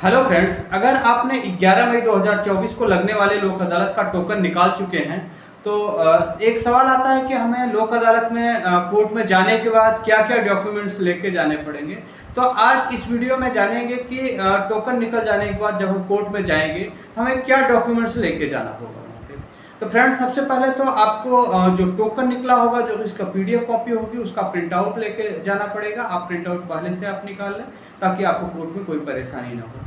Hello friends, अगर आपने 11 मई 2024 को लगने वाले लोक अदालत का टोकन निकाल चुके हैं तो एक सवाल आता है कि हमें लोक अदालत में कोर्ट में जाने के बाद क्या क्या डॉक्यूमेंट्स लेके जाने पड़ेंगे। तो आज इस वीडियो में जानेंगे कि टोकन निकल जाने के बाद जब हम कोर्ट में जाएंगे तो हमें क्या डॉक्यूमेंट्स लेके जाना होगा वहाँ पे। तो फ्रेंड्स, सबसे पहले तो आपको जो टोकन निकला होगा, जो इसका पीडीएफ कॉपी होगी, उसका प्रिंट आउट लेके जाना पड़ेगा। आप प्रिंट आउट पहले से आप निकाल लें ताकि आपको कोर्ट में कोई परेशानी ना हो।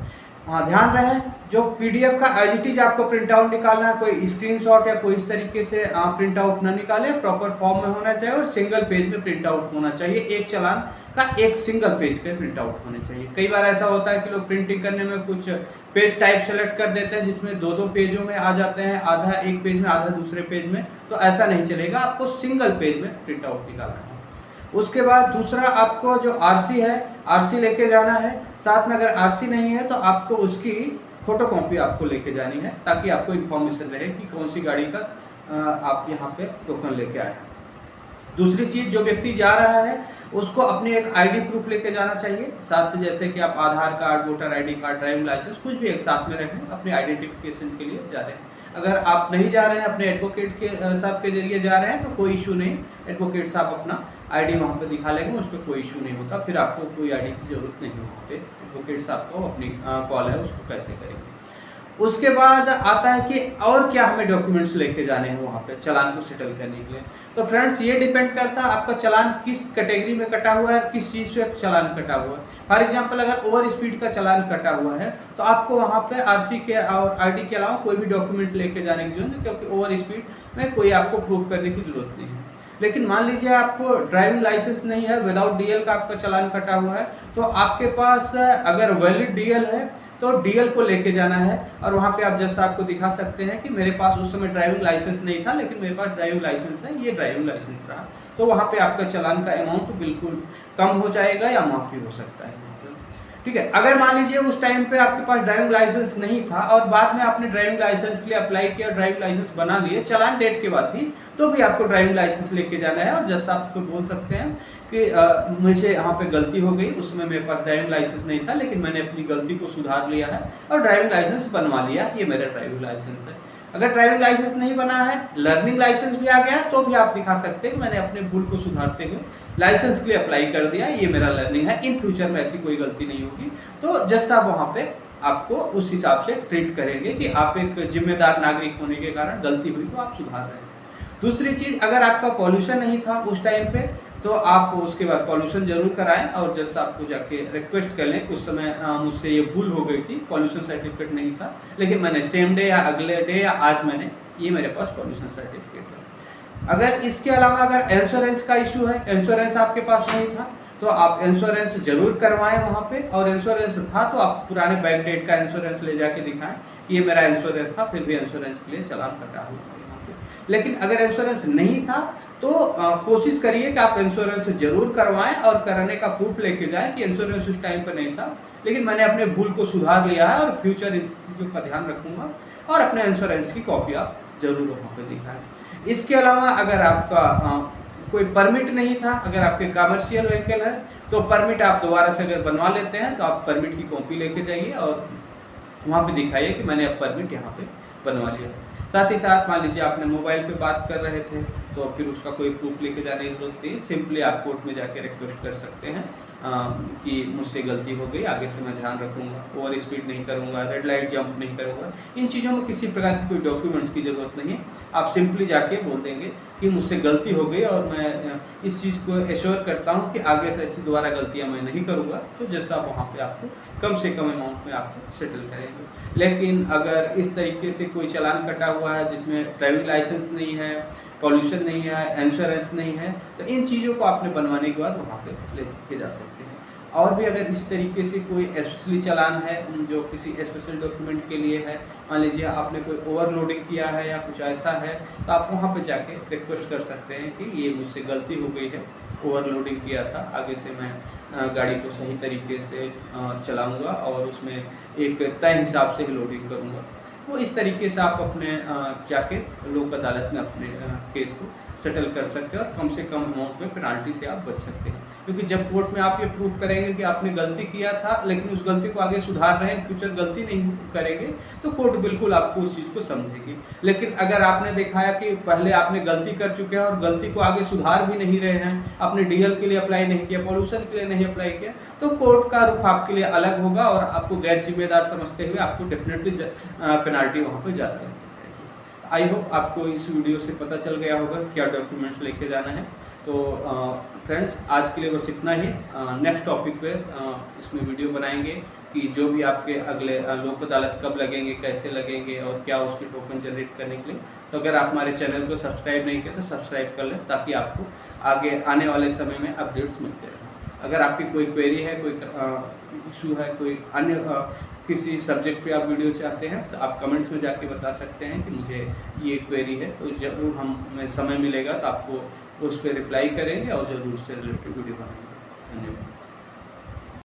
हाँ, ध्यान रहे, जो पीडीएफ का एज इट इज आपको प्रिंट आउट निकालना है, कोई स्क्रीनशॉट या कोई इस तरीके से प्रिंट आउट ना निकालें, प्रॉपर फॉर्म में होना चाहिए और सिंगल पेज में प्रिंट आउट होना चाहिए। एक चालान का एक सिंगल पेज के प्रिंट आउट होने चाहिए। कई बार ऐसा होता है कि लोग प्रिंटिंग करने में कुछ पेज टाइप सेलेक्ट कर देते हैं जिसमें दो दो पेजों में आ जाते हैं, आधा एक पेज में आधा दूसरे पेज में, तो ऐसा नहीं चलेगा। आपको सिंगल पेज में प्रिंट आउट निकालना है। उसके बाद दूसरा, आपको जो आरसी है, आरसी लेके जाना है। साथ में अगर आरसी नहीं है तो आपको उसकी फोटो कॉपी आपको लेके जानी है ताकि आपको इन्फॉर्मेशन रहे कि कौन सी गाड़ी का आप यहाँ पे टोकन लेके आए हैं। दूसरी चीज़, जो व्यक्ति जा रहा है उसको अपने एक आईडी प्रूफ लेके जाना चाहिए साथ, जैसे कि आप Aadhaar card, voter ID card, driving licence, कुछ भी एक साथ में रखें। अपने आइडेंटिफिकेशन के लिए जा रहे हैं। अगर आप नहीं जा रहे हैं, अपने एडवोकेट के साहब के जरिए जा रहे हैं तो कोई इशू नहीं। एडवोकेट साहब अपना आईडी वहाँ पे दिखा लेंगे, उस पर कोई इशू नहीं होता। फिर आपको कोई आईडी की जरूरत नहीं होती। एडवोकेट साहब को अपनी कॉल है, उसको कैसे करेंगे। उसके बाद आता है कि और क्या हमें डॉक्यूमेंट्स लेके जाने हैं वहाँ पे चालान को सेटल करने के लिए। तो फ्रेंड्स, ये डिपेंड करता है आपका चालान किस कैटेगरी में कटा हुआ है, किस चीज़ पे चालान कटा हुआ है। फॉर एग्जांपल, अगर ओवर स्पीड का चालान कटा हुआ है तो आपको वहाँ पे आरसी के और आईडी के अलावा कोई भी डॉक्यूमेंट लेके जाने की जरूरत नहीं, क्योंकि ओवर स्पीड में कोई आपको प्रूव करने की जरूरत नहीं है। लेकिन मान लीजिए आपको ड्राइविंग लाइसेंस नहीं है, विदाउट डीएल का आपका चालान कटा हुआ है, तो आपके पास अगर वैलिड डीएल है तो डीएल को लेके जाना है और वहाँ पे आप जज साहब को दिखा सकते हैं कि मेरे पास उस समय ड्राइविंग लाइसेंस नहीं था लेकिन मेरे पास ड्राइविंग लाइसेंस है, ये ड्राइविंग लाइसेंस रहा। तो वहाँ पे आपका चालान का अमाउंट बिल्कुल कम हो जाएगा या माफ भी हो सकता है। ठीक है। अगर मान लीजिए उस टाइम पे आपके पास ड्राइविंग लाइसेंस नहीं था और बाद में आपने ड्राइविंग लाइसेंस के लिए अप्लाई किया, ड्राइविंग लाइसेंस बना लिए चालान डेट के बाद भी, तो भी आपको ड्राइविंग लाइसेंस लेके जाना है और जज साहब को बोल सकते हैं कि मुझे यहाँ पे गलती हो गई, उस समय मेरे पास ड्राइविंग लाइसेंस नहीं था लेकिन मैंने अपनी गलती को सुधार लिया है और ड्राइविंग लाइसेंस बनवा लिया, ये मेरा ड्राइविंग लाइसेंस है। अगर ड्राइविंग लाइसेंस नहीं बना है, लर्निंग लाइसेंस भी आ गया है, तो भी आप दिखा सकते हैं कि मैंने अपने भूल को सुधारते हुए लाइसेंस के लिए अप्लाई कर दिया, ये मेरा लर्निंग है, इन फ्यूचर में ऐसी कोई गलती नहीं होगी। तो जज साहब वहाँ पे आपको उस हिसाब से ट्रीट करेंगे कि आप एक जिम्मेदार नागरिक होने के कारण गलती हुई तो आप सुधार रहे हैं। दूसरी चीज़, अगर आपका पॉल्यूशन नहीं था उस टाइम पे तो आप उसके बाद पॉल्यूशन जरूर कराएं और जज साहब को जाके रिक्वेस्ट कर लें, उस समय मुझसे ये भूल हो गई थी, पॉल्यूशन सर्टिफिकेट नहीं था लेकिन मैंने सेम डे या अगले डे या आज मैंने, ये मेरे पास पॉल्यूशन सर्टिफिकेट है। अगर इसके अलावा अगर इंश्योरेंस का इशू है, इंश्योरेंस आपके पास नहीं था तो आप इंश्योरेंस जरूर करवाएं वहाँ पे, और इंश्योरेंस था तो आप पुराने बैक डेट का इंश्योरेंस ले जाके दिखाएं कि ये मेरा इंश्योरेंस था, फिर भी इंश्योरेंस के लिए चालान कटा हुआ है यहाँ पे। लेकिन अगर इंश्योरेंस नहीं था तो कोशिश करिए कि आप इंश्योरेंस जरूर करवाएं और कराने का प्रूफ लेके जाएं कि इंश्योरेंस उस टाइम पर नहीं था लेकिन मैंने अपने भूल को सुधार लिया है और फ्यूचर इस चीज़ों का ध्यान रखूंगा, और अपने इंश्योरेंस की कॉपी आप जरूर वहाँ पे दिखाएं। इसके अलावा अगर आपका कोई परमिट नहीं था, अगर आपके कमर्शियल व्हीकल है तो परमिट आप दोबारा से अगर बनवा लेते हैं तो आप परमिट की कॉपी लेके जाइए और वहाँ पे दिखाइए कि मैंने अब परमिट यहाँ पे बनवा लिया। साथ ही साथ मान लीजिए आपने मोबाइल पे बात कर रहे थे तो फिर उसका कोई प्रूफ लेके जाने की जरूरत नहीं, सिंपली आप कोर्ट में जाके रिक्वेस्ट कर सकते हैं कि मुझसे गलती हो गई, आगे से मैं ध्यान रखूंगा, ओवर स्पीड नहीं करूंगा, रेड लाइट जंप नहीं करूंगा। इन चीज़ों में किसी प्रकार की कोई डॉक्यूमेंट्स की ज़रूरत नहीं है, आप सिंपली जाके बोल देंगे कि मुझसे गलती हो गई और मैं इस चीज़ को एश्योर करता हूँ कि आगे से ऐसी दोबारा गलतियाँ मैं नहीं करूँगा। तो जैसा वहाँ पे आपको कम से कम अमाउंट में आपको सेटल करेंगे। लेकिन अगर इस तरीके से कोई चालान कटा हुआ है जिसमें ड्राइविंग लाइसेंस नहीं है, पॉल्यूशन नहीं है, इंश्योरेंस नहीं है, तो इन चीज़ों को आपने बनवाने के बाद वहाँ पे ले के जा सकते हैं। और भी अगर इस तरीके से कोई स्पेशली चालान है जो किसी स्पेशल डॉक्यूमेंट के लिए है, मान लीजिए आपने कोई ओवरलोडिंग किया है या कुछ ऐसा है, तो आप वहाँ पे जाके रिक्वेस्ट कर सकते हैं कि ये मुझसे गलती हो गई है, ओवरलोडिंग किया था, आगे से मैं गाड़ी को सही तरीके से चलाऊँगा और उसमें एक तय हिसाब से ही लोडिंग करूँगा। वो इस तरीके से आप अपने जाके लोक अदालत में अपने केस को सेटल कर सकते हैं और कम से कम अमाउंट में पेनाल्टी से आप बच सकते हैं। क्योंकि जब कोर्ट में आप ये प्रूव करेंगे कि आपने गलती किया था लेकिन उस गलती को आगे सुधार रहे हैं, फ्यूचर गलती नहीं करेंगे, तो कोर्ट बिल्कुल आपको उस चीज़ को समझेगी। लेकिन अगर आपने दिखाया कि पहले आपने गलती कर चुके हैं और गलती को आगे सुधार भी नहीं रहे हैं, आपने डीएल के लिए अप्लाई नहीं किया, पॉल्यूशन के लिए नहीं अप्लाई किया, तो कोर्ट का रुख आपके लिए अलग होगा और आपको गैर जिम्मेदार समझते हुए आपको डेफिनेटली पेनाल्टी वहाँ पर ज़्यादा लगेगी। आई होप आपको इस वीडियो से पता चल गया होगा क्या डॉक्यूमेंट्स लेके जाना है। तो फ्रेंड्स, आज के लिए बस इतना ही। नेक्स्ट टॉपिक पे इसमें वीडियो बनाएंगे कि जो भी आपके अगले लोक अदालत कब लगेंगे, कैसे लगेंगे और क्या उसके टोकन जनरेट करने के लिए। तो अगर आप हमारे चैनल को सब्सक्राइब नहीं किए तो सब्सक्राइब कर लें ताकि आपको आगे आने वाले समय में अपडेट्स मिलते रहें। अगर आपकी कोई क्वेरी है, कोई इशू है, कोई अन्य किसी सब्जेक्ट पे आप वीडियो चाहते हैं तो आप कमेंट्स में जाके बता सकते हैं कि मुझे ये क्वेरी है, तो ज़रूर हमें समय मिलेगा तो आपको उस पर रिप्लाई करेंगे और ज़रूर उससे रिलेटेड वीडियो बनाएंगे। धन्यवाद।